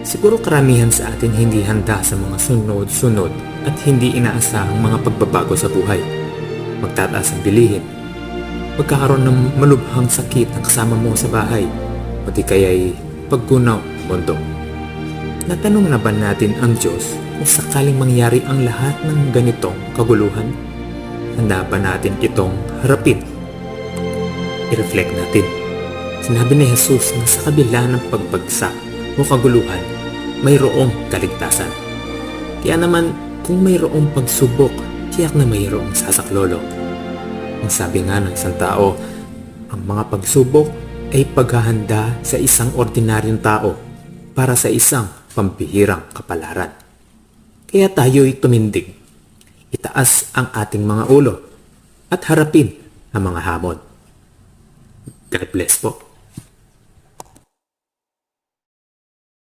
Siguro karamihan sa atin hindi handa sa mga sunod-sunod at hindi inaasahang mga pagbabago sa buhay. Magtataas ang bilihin, magkakaroon ng malubhang sakit ang kasama mo sa bahay, o di kaya'y paggunaw ng mundo. Natanong na ba natin ang Diyos kung sakaling mangyari ang lahat ng ganitong kaguluhan? Handa ba natin itong harapin? I-reflect natin. Sinabi ni Jesus na sa kabila ng pagbagsak o kaguluhan, mayroong kaligtasan. Kaya naman, kung mayroong pagsubok, tiyak na mayroong sasaklolo. Ang sabi nga ng isang tao, ang mga pagsubok ay paghahanda sa isang ordinaryong tao para sa isang pambihirang kapalaran. Kaya tayo'y tumindig, itaas ang ating mga ulo at harapin ang mga hamon. God bless po.